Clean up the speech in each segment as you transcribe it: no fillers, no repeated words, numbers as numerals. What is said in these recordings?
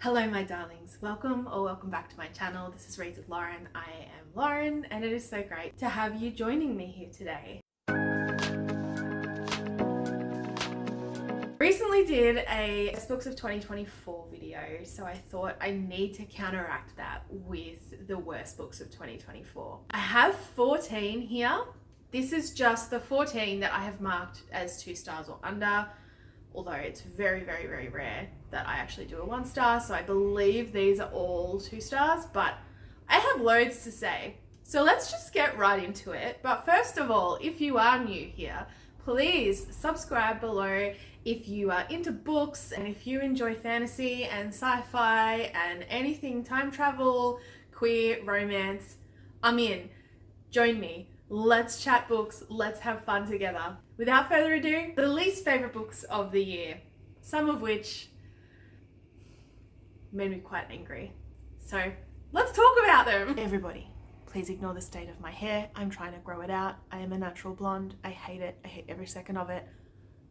Hello my darlings, welcome back to my channel. This is Reads with Lauren. I am Lauren and it is so great to have you joining me here today. Recently did a Best Books of 2024 video, so I thought I need to counteract that with the Worst Books of 2024. I have 14 here. This is just the 14 that I have marked as 2 stars or under. Although it's very, very, very rare that I actually do a 1 star. So I believe these are all 2 stars, but I have loads to say. So let's just get right into it. But first of all, if you are new here, please subscribe below if you are into books and if you enjoy fantasy and sci-fi and anything time travel, queer, romance. I'm in. Join me. Let's chat books, let's have fun together. Without further ado, the least favourite books of the year, some of which made me quite angry. So let's talk about them. Everybody, please ignore the state of my hair. I'm trying to grow it out. I am a natural blonde. I hate it. I hate every second of it.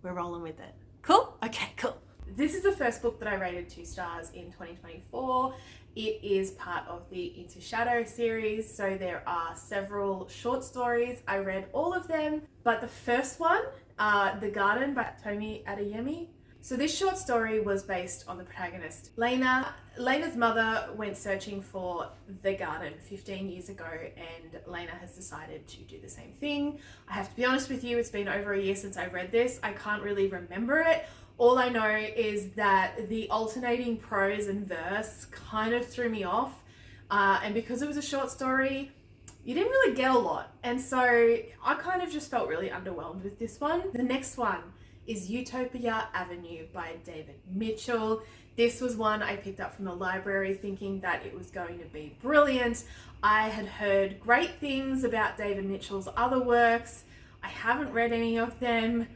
We're rolling with it. Cool? Okay, cool. This is the first book that I rated 2 stars in 2024. It is part of the Into Shadow series, so there are several short stories. I read all of them, but the first one, The Garden by Tomi Adeyemi. So this short story was based on the protagonist, Lena. Lena's mother went searching for the garden 15 years ago, and Lena has decided to do the same thing. I have to be honest with you, it's been over a year since I read this. I can't really remember it. All I know is that the alternating prose and verse kind of threw me off. And because it was a short story, you didn't really get a lot. And so I kind of just felt really underwhelmed with this one. The next one is Utopia Avenue by David Mitchell. This was one I picked up from the library thinking that it was going to be brilliant. I had heard great things about David Mitchell's other works. I haven't read any of them.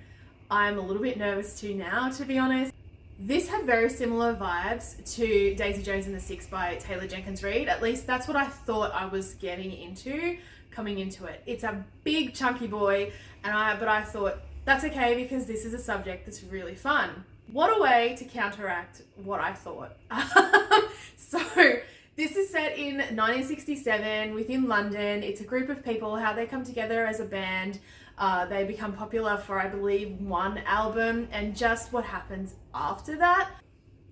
I'm a little bit nervous too now, to be honest. This had very similar vibes to Daisy Jones and the Six by Taylor Jenkins Reid. At least that's what I thought I was getting into coming into it. It's a big chunky boy, but I thought that's okay because this is a subject that's really fun. What a way to counteract what I thought. So this is set in 1967 within London. It's a group of people, how they come together as a band. They become popular for, I believe, 1 album, and just what happens after that.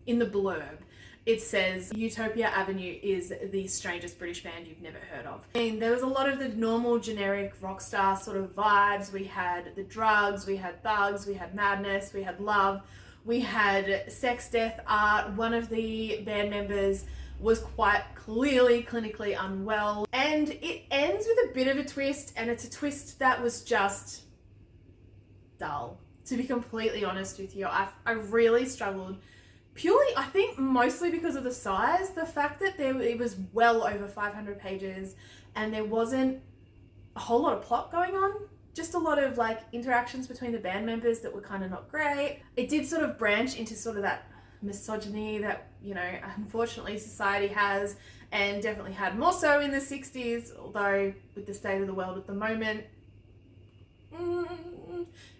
In the blurb, it says Utopia Avenue is the strangest British band you've never heard of. I mean, there was a lot of the normal generic rock star sort of vibes. We had the drugs, we had thugs, we had madness, we had love, we had sex, death, art. One of the band members was quite clearly clinically unwell, and it ends with a bit of a twist, and it's a twist that was just dull, to be completely honest with you. I really struggled, purely I think mostly because of the size, the fact that it was well over 500 pages and there wasn't a whole lot of plot going on. Just a lot of like interactions between the band members that were kind of not great. It did sort of branch into sort of that misogyny that, you know, unfortunately society has, and definitely had more so in the 60s, although with the state of the world at the moment.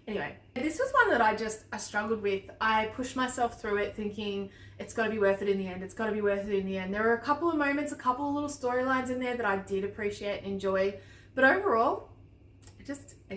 Anyway, this was one that I struggled with. I pushed myself through it thinking it's got to be worth it in the end. It's got to be worth it in the end. There were a couple of moments, a couple of little storylines in there that I did appreciate and enjoy, but overall, it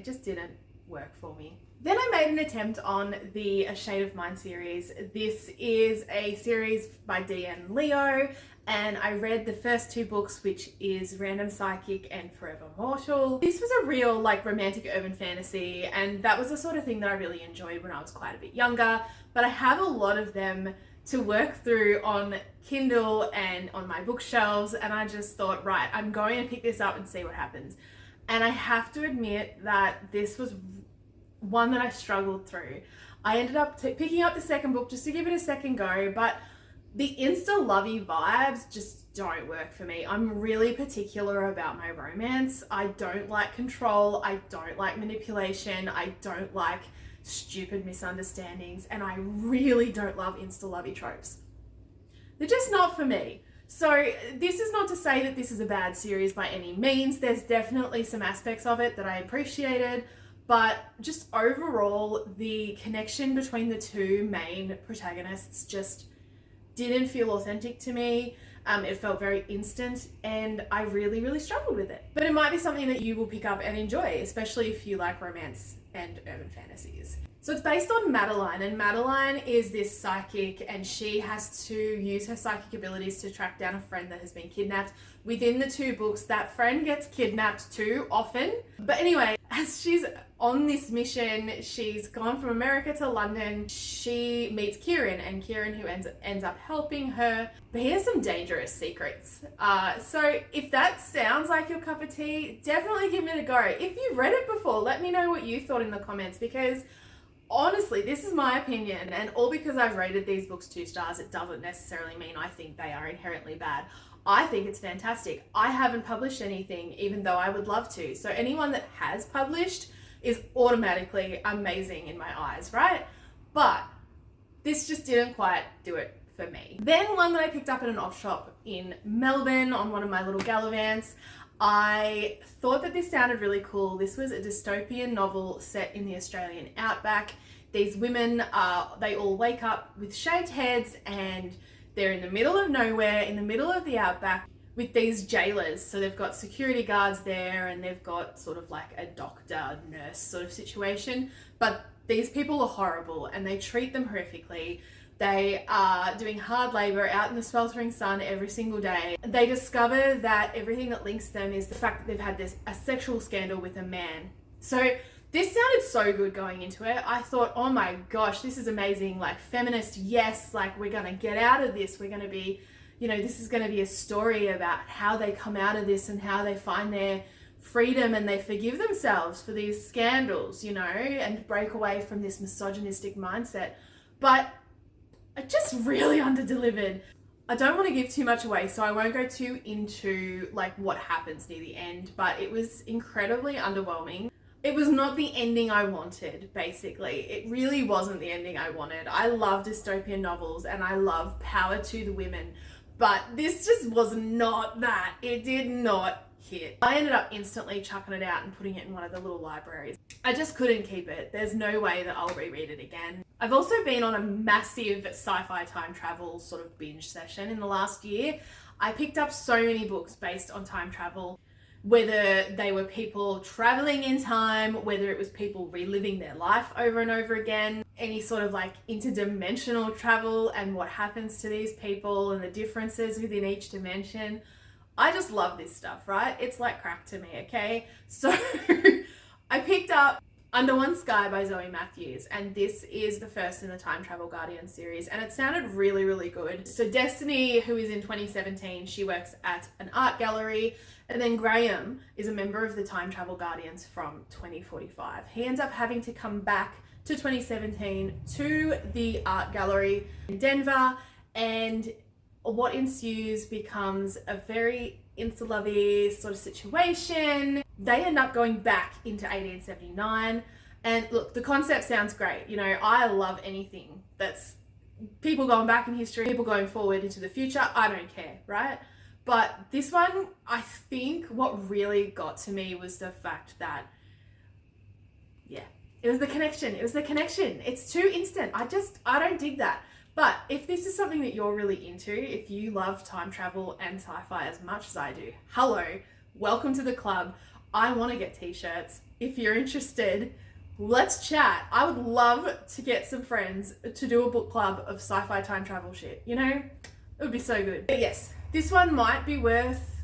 just didn't work for me. Then I made an attempt on the A Shade of Mine series. This is a series by D.N. Leo, and I read the first 2 books, which is Random Psychic and Forever Mortal. This was a real like romantic urban fantasy, and that was the sort of thing that I really enjoyed when I was quite a bit younger, but I have a lot of them to work through on Kindle and on my bookshelves, and I just thought, right, I'm going to pick this up and see what happens. And I have to admit that this was one that I struggled through. I ended up picking up the second book just to give it a second go, but the insta-lovey vibes just don't work for me. I'm really particular about my romance. I don't like control. I don't like manipulation. I don't like stupid misunderstandings. And I really don't love insta-lovey tropes. They're just not for me. So this is not to say that this is a bad series by any means. There's definitely some aspects of it that I appreciated, but just overall, the connection between the 2 main protagonists just didn't feel authentic to me. It felt very instant, and I really, really struggled with it. But it might be something that you will pick up and enjoy, especially if you like romance and urban fantasies. So it's based on Madeline, and Madeline is this psychic, and she has to use her psychic abilities to track down a friend that has been kidnapped. Within the 2 books, that friend gets kidnapped too often. But anyway, as she's on this mission, she's gone from America to London. She meets Kieran, and Kieran who ends up helping her. But he has some dangerous secrets. So if that sounds like your cup of tea, definitely give it a go. If you've read it before, let me know what you thought in the comments, because honestly, this is my opinion, and all because I've rated these books 2 stars, it doesn't necessarily mean I think they are inherently bad. I think it's fantastic. I haven't published anything, even though I would love to. So anyone that has published is automatically amazing in my eyes, right? But this just didn't quite do it for me. Then one that I picked up at an off shop in Melbourne on one of my little gallivants, I thought that this sounded really cool. This was a dystopian novel set in the Australian outback. These women, they all wake up with shaved heads, and they're in the middle of nowhere, in the middle of the outback, with these jailers. So they've got security guards there, and they've got sort of like a doctor, nurse sort of situation. But these people are horrible, and they treat them horrifically. They are doing hard labor out in the sweltering sun every single day. They discover that everything that links them is the fact that they've had a sexual scandal with a man. So this sounded so good going into it. I thought, oh my gosh, this is amazing. Like, feminist, yes, like, we're gonna get out of this. We're gonna be, this is gonna be a story about how they come out of this and how they find their freedom and they forgive themselves for these scandals, and break away from this misogynistic mindset. But it just really underdelivered. I don't want to give too much away, so I won't go too into like what happens near the end, but it was incredibly underwhelming. It was not the ending I wanted, basically. It really wasn't the ending I wanted. I love dystopian novels and I love power to the women, but this just was not that. It did not hit. I ended up instantly chucking it out and putting it in one of the little libraries. I just couldn't keep it. There's no way that I'll reread it again. I've also been on a massive sci-fi time travel sort of binge session in the last year. I picked up so many books based on time travel, whether they were people traveling in time, whether it was people reliving their life over and over again, any sort of like interdimensional travel and what happens to these people and the differences within each dimension. I just love this stuff, right? It's like crack to me, okay? So I picked up Under One Sky by Zoe Matthews, and this is the first in the Time Travel Guardian series, and it sounded really, really good. So Destiny, who is in 2017, she works at an art gallery, and then Graham is a member of the Time Travel Guardians from 2045. He ends up having to come back to 2017 to the art gallery in Denver, and what ensues becomes a very insta-lovey sort of situation. They end up going back into 1879. And look, the concept sounds great. I love anything that's people going back in history, people going forward into the future. I don't care, right? But this one, I think what really got to me was the fact that, it was the connection. It's too instant. I don't dig that. But if this is something that you're really into, if you love time travel and sci-fi as much as I do, hello, welcome to the club. I want to get t-shirts. If you're interested, let's chat. I would love to get some friends to do a book club of sci-fi time travel shit. It would be so good. But yes, this one might be worth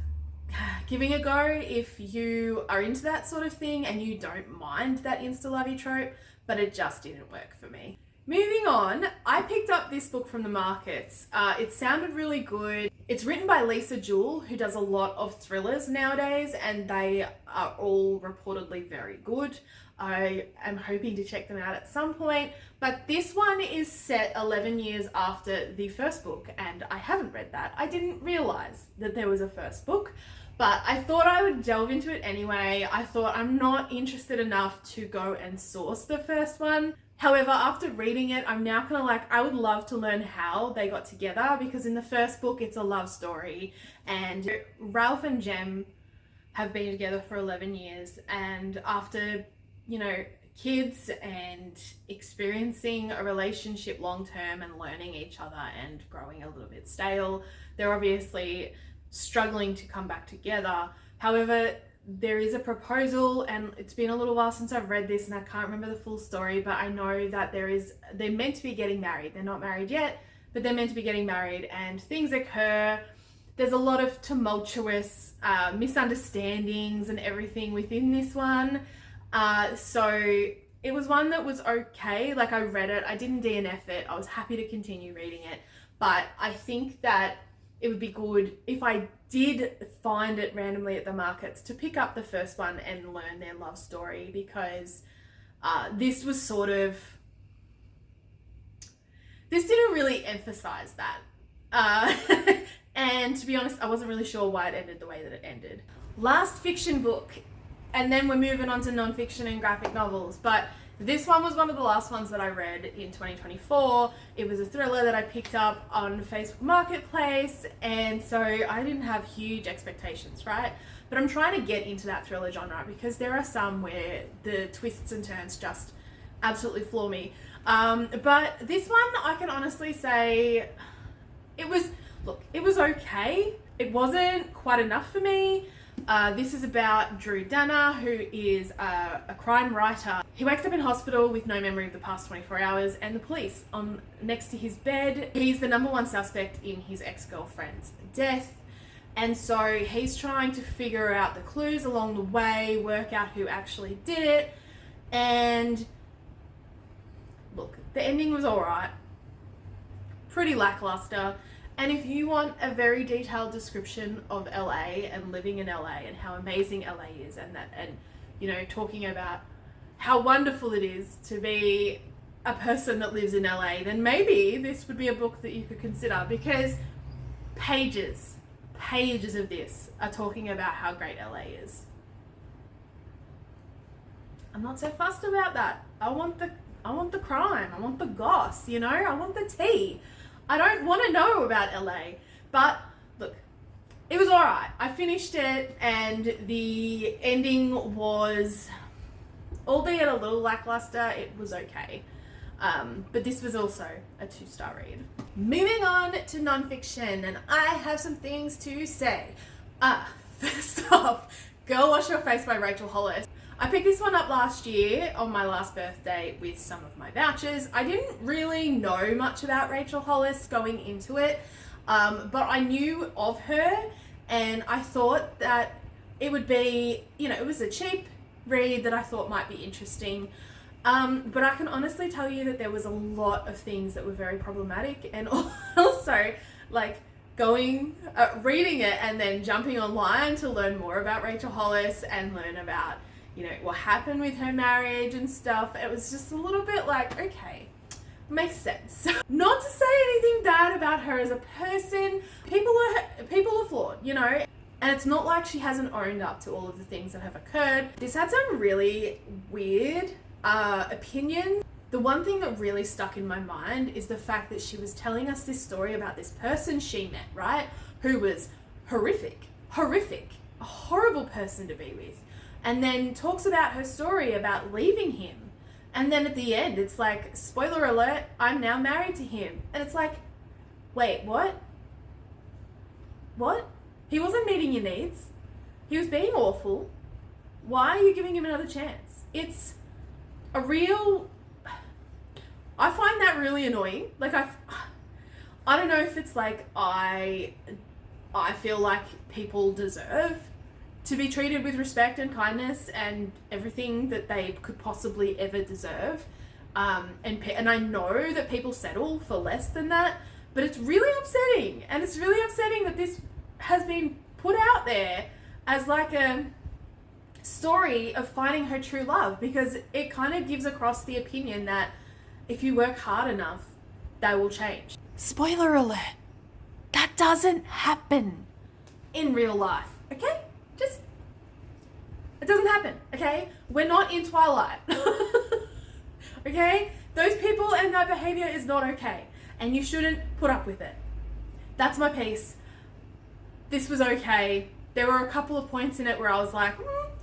giving a go if you are into that sort of thing and you don't mind that insta-lovey trope, but it just didn't work for me. Moving on, I picked up this book from the markets. It sounded really good. It's written by Lisa Jewell, who does a lot of thrillers nowadays, and they are all reportedly very good. I am hoping to check them out at some point, but this one is set 11 years after the first book, and I haven't read that. I didn't realize that there was a first book, but I thought I would delve into it anyway. I thought I'm not interested enough to go and source the first one. However, after reading it, I'm now kind of like, I would love to learn how they got together, because in the first book, it's a love story, and Ralph and Jem have been together for 11 years, and after, kids and experiencing a relationship long term and learning each other and growing a little bit stale. They're obviously struggling to come back together. However, there is a proposal, and it's been a little while since I've read this and I can't remember the full story, but I know that they're meant to be getting married. They're not married yet, but they're meant to be getting married, and things occur. There's a lot of tumultuous misunderstandings and everything within this one. So it was one that was okay. Like, I read it, I didn't DNF it, I was happy to continue reading it, but I think that it would be good if I did find it randomly at the markets to pick up the first one and learn their love story, because this didn't really emphasize that. And to be honest, I wasn't really sure why it ended the way that it ended. Last fiction book, and then we're moving on to non-fiction and graphic novels, but this one was one of the last ones that I read in 2024. It was a thriller that I picked up on Facebook Marketplace, and so I didn't have huge expectations, right? But I'm trying to get into that thriller genre because there are some where the twists and turns just absolutely floor me. But this one, I can honestly say it was okay. It wasn't quite enough for me. This is about Drew Danner, who is a crime writer. He wakes up in hospital with no memory of the past 24 hours, and the police on next to his bed. He's the number one suspect in his ex-girlfriend's death. And so he's trying to figure out the clues along the way, work out who actually did it. And look, the ending was alright. Pretty lackluster. And if you want a very detailed description of LA and living in LA and how amazing LA is, and you know, talking about how wonderful it is to be a person that lives in LA, then maybe this would be a book that you could consider, because pages of this are talking about how great LA is. I'm not so fussed about that. I want the crime. I want the goss, you know? I want the tea. I don't want to know about LA. But look, it was alright. I finished it, and the ending was, albeit a little lackluster, it was okay. But this was also a 2-star read. Moving on to non-fiction, and I have some things to say. First off, Girl Wash Your Face by Rachel Hollis. I picked this one up last year on my last birthday with some of my vouchers. I didn't really know much about Rachel Hollis going into it, but I knew of her, and I thought that it would be, you know, it was a cheap read that I thought might be interesting. But I can honestly tell you that there was a lot of things that were very problematic, and also like reading it and then jumping online to learn more about Rachel Hollis and learn about, you know, what happened with her marriage and stuff. It was just a little bit like, okay, makes sense. Not to say anything bad about her as a person. People are flawed, you know, and it's not like she hasn't owned up to all of the things that have occurred. This had some really weird opinions. The one thing that really stuck in my mind is the fact that she was telling us this story about this person she met, right? Who was horrific, a horrible person to be with. And then talks about her story about leaving him. And then at the end, it's like, spoiler alert, I'm now married to him. And it's like, wait, what? What? He wasn't meeting your needs. He was being awful. Why are you giving him another chance? It's a real... I find that really annoying. Like, I don't know if it's like I feel like people deserve to be treated with respect and kindness and everything that they could possibly ever deserve. And I know that people settle for less than that, but it's really upsetting. And it's really upsetting that this has been put out there as like a story of finding her true love, because it kind of gives across the opinion that if you work hard enough, they will change. Spoiler alert, that doesn't happen in real life, okay? It doesn't happen, okay? We're not in Twilight, okay? Those people and that behavior is not okay, and you shouldn't put up with it. That's my piece. This was okay. There were a couple of points in it where I was like,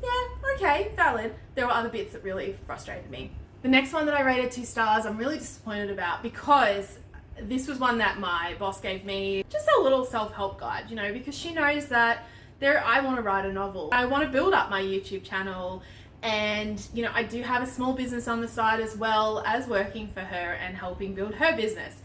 yeah, okay, valid. There were other bits that really frustrated me. The next one that I rated 2 stars, I'm really disappointed about because this was one that my boss gave me just a little self-help guide, you know, because she knows that I want to write a novel. I want to build up my YouTube channel, and, you know, I do have a small business on the side as well as working for her and helping build her business.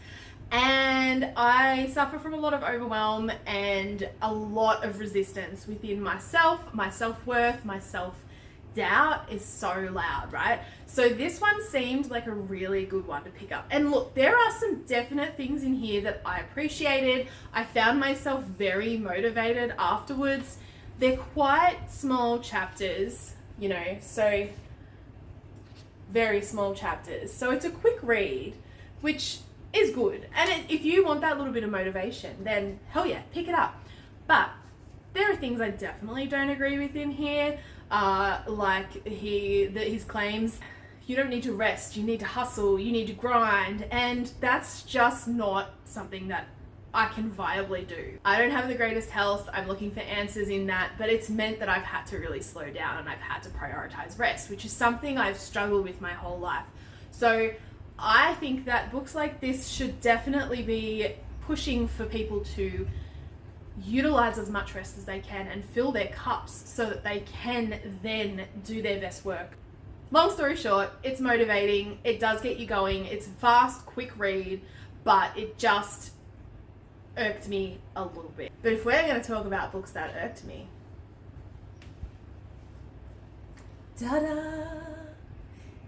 And I suffer from a lot of overwhelm and a lot of resistance within myself. My self-worth, my self-doubt is so loud, right? So this one seemed like a really good one to pick up. And look, there are some definite things in here that I appreciated. I found myself very motivated afterwards. They're quite small chapters, you know, so very small chapters. So it's a quick read, which is good. And if you want that little bit of motivation, then hell yeah, pick it up. But there are things I definitely don't agree with in here, like his claims. You don't need to rest, you need to hustle, you need to grind, and that's just not something that I can viably do. I don't have the greatest health, I'm looking for answers in that, but it's meant that I've had to really slow down and I've had to prioritize rest, which is something I've struggled with my whole life. So I think that books like this should definitely be pushing for people to utilize as much rest as they can and fill their cups so that they can then do their best work. Long story short, it's motivating, it does get you going, it's a fast, quick read, but it just irked me a little bit. But if we're going to talk about books that irked me, ta-da!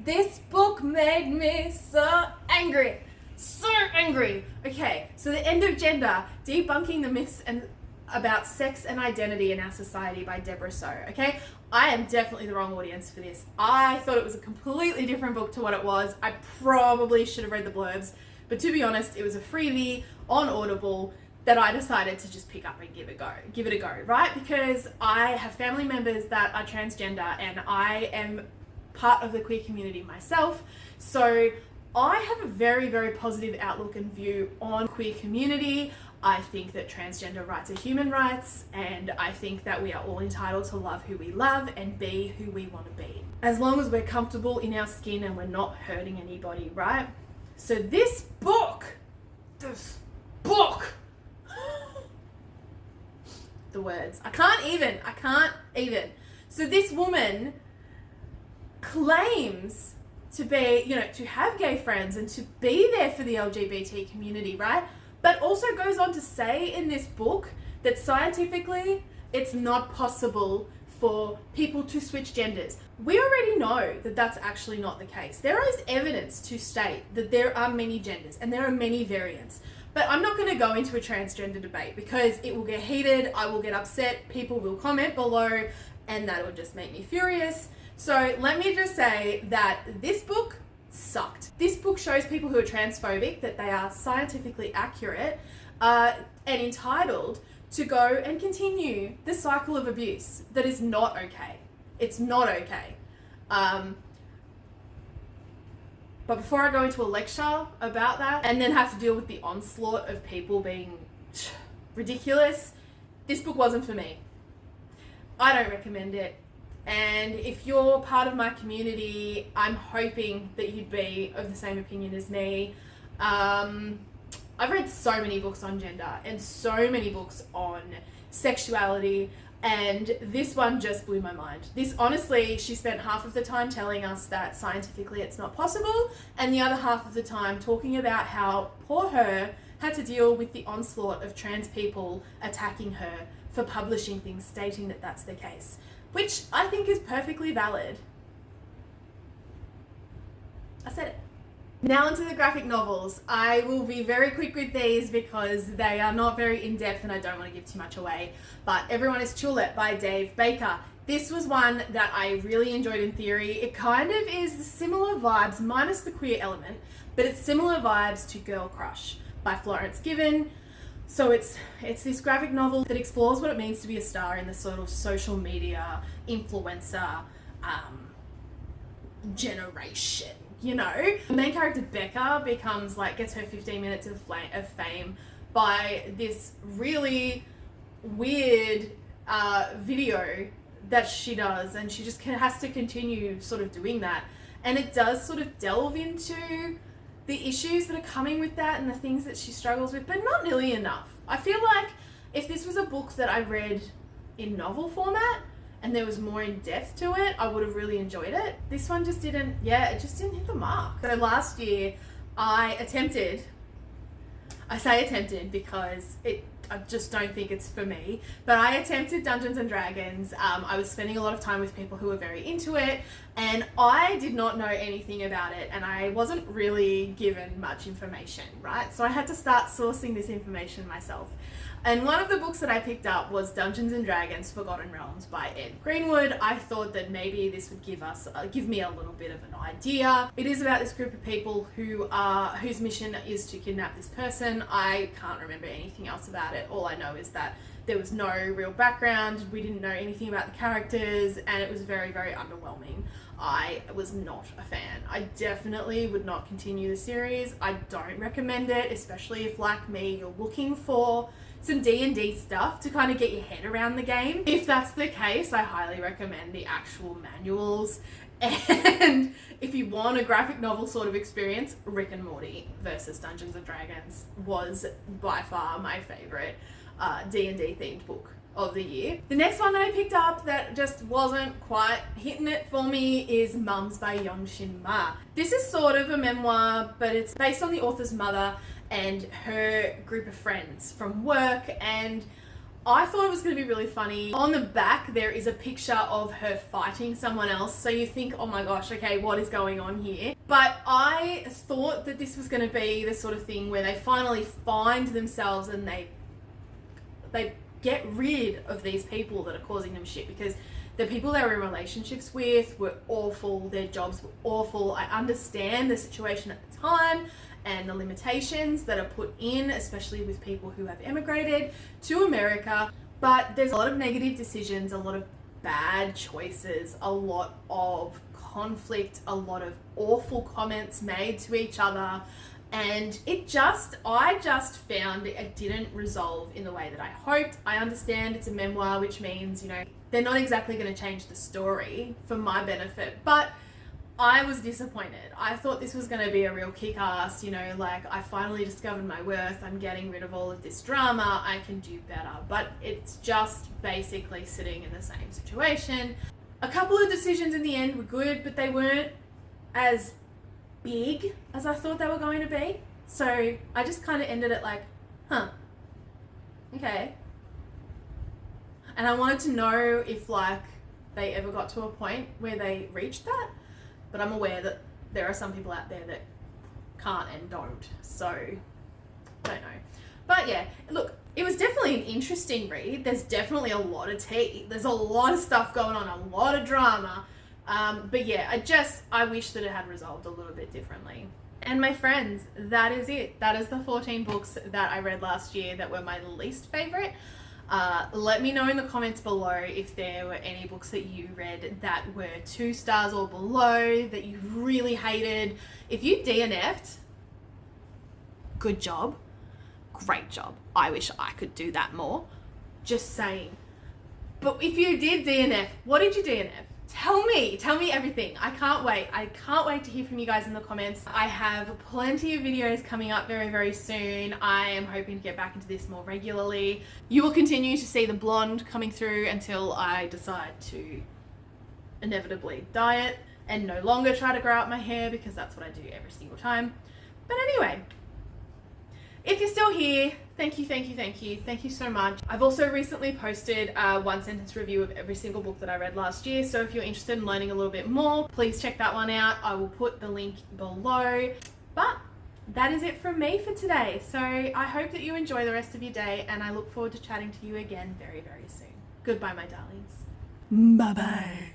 This book made me so angry. So angry. Okay, so The End of Gender, Debunking the Myths about Sex and Identity in Our Society by Deborah So. Okay, I am definitely the wrong audience for this. I thought it was a completely different book to what it was. I probably should have read the blurbs, but to be honest, it was a freebie on Audible that I decided to just pick up and give it a go, right? Because I have family members that are transgender and I am part of the queer community myself. So I have a very, very positive outlook and view on queer community. I think that transgender rights are human rights, and I think that we are all entitled to love who we love and be who we want to be, as long as we're comfortable in our skin and we're not hurting anybody, right? So this book, the words, I can't even. So this woman claims to be, you know, to have gay friends and to be there for the LGBT community, right? But also goes on to say in this book that scientifically it's not possible for people to switch genders. We already know that that's actually not the case. There is evidence to state that there are many genders and there are many variants. But I'm not going to go into a transgender debate because it will get heated, I will get upset, people will comment below, and that will just make me furious. So let me just say that this book sucked. This book shows people who are transphobic that they are scientifically accurate and entitled to go and continue the cycle of abuse that is not okay. It's not okay. But before I go into a lecture about that and then have to deal with the onslaught of people being ridiculous, this book wasn't for me. I don't recommend it. And if you're part of my community, I'm hoping that you'd be of the same opinion as me. I've read so many books on gender and so many books on sexuality, and this one just blew my mind. This, honestly, she spent half of the time telling us that scientifically it's not possible, and the other half of the time talking about how poor her had to deal with the onslaught of trans people attacking her for publishing things stating that that's the case, which I think is perfectly valid. I said it. Now onto the graphic novels. I will be very quick with these because they are not very in-depth and I don't want to give too much away. But Everyone is Tulip by Dave Baker. This was one that I really enjoyed in theory. It kind of is similar vibes, minus the queer element, but it's similar vibes to Girl Crush by Florence Given. So it's this graphic novel that explores what it means to be a star in the sort of social media influencer generation, you know? The main character Becca gets her 15 minutes of fame by this really weird video that she does, and she just has to continue sort of doing that. And it does sort of delve into the issues that are coming with that and the things that she struggles with, but not nearly enough. I feel like if this was a book that I read in novel format and there was more in depth to it, I would have really enjoyed it. This one just didn't, it just didn't hit the mark. So last year I say attempted because I just don't think it's for me, but I attempted Dungeons and Dragons. I was spending a lot of time with people who were very into it, and I did not know anything about it, and I wasn't really given much information, right? So I had to start sourcing this information myself. And one of the books that I picked up was Dungeons and Dragons Forgotten Realms by Ed Greenwood. I thought that maybe this would give me a little bit of an idea. It is about this group of people whose mission is to kidnap this person. I can't remember anything else about it. All I know is that there was no real background. We didn't know anything about the characters, and it was very, very underwhelming. I was not a fan. I definitely would not continue the series. I don't recommend it, especially if, like me, you're looking for some D&D stuff to kind of get your head around the game. If that's the case, I highly recommend the actual manuals. And if you want a graphic novel sort of experience, Rick and Morty versus Dungeons and Dragons was by far my favorite D&D themed book of the year. The next one that I picked up that just wasn't quite hitting it for me is Mums by Yeon-Shin Ma. This is sort of a memoir, but it's based on the author's mother and her group of friends from work, and I thought it was going to be really funny. On the back there is a picture of her fighting someone else, so you think, oh my gosh, okay, what is going on here? But I thought that this was going to be the sort of thing where they finally find themselves and they get rid of these people that are causing them shit, because the people they were in relationships with were awful, their jobs were awful. I understand the situation at the time and the limitations that are put in, especially with people who have emigrated to America, but there's a lot of negative decisions, a lot of bad choices, a lot of conflict, a lot of awful comments made to each other, and I just found it didn't resolve in the way that I hoped. I understand it's a memoir, which means, they're not exactly going to change the story for my benefit, but I was disappointed. I thought this was going to be a real kick-ass, I finally discovered my worth, I'm getting rid of all of this drama, I can do better. But it's just basically sitting in the same situation. A couple of decisions in the end were good, but they weren't as big as I thought they were going to be. So I just kind of ended it like, okay. And I wanted to know if they ever got to a point where they reached that. But I'm aware that there are some people out there that can't and don't. So, don't know. But yeah, look, it was definitely an interesting read. There's definitely a lot of tea. There's a lot of stuff going on, a lot of drama. But yeah, I wish that it had resolved a little bit differently. And my friends, that is it. That is the 14 books that I read last year that were my least favorite. Let me know in the comments below if there were any books that you read that were 2 stars or below that you really hated. If you DNF'd, good job, great job. I wish I could do that more. Just saying. But if you did DNF, what did you DNF? Tell me everything. I can't wait to hear from you guys in the comments. I have plenty of videos coming up very, very soon. I am hoping to get back into this more regularly. You will continue to see the blonde coming through until I decide to inevitably dye it and no longer try to grow out my hair, because that's what I do every single time. But anyway, if you're still here, thank you so much. I've also recently posted a 1-sentence review of every single book that I read last year, so if you're interested in learning a little bit more, please check that one out. I will put the link below. But that is it from me for today, so I hope that you enjoy the rest of your day, and I look forward to chatting to you again very, very soon. Goodbye, my darlings. Bye-bye.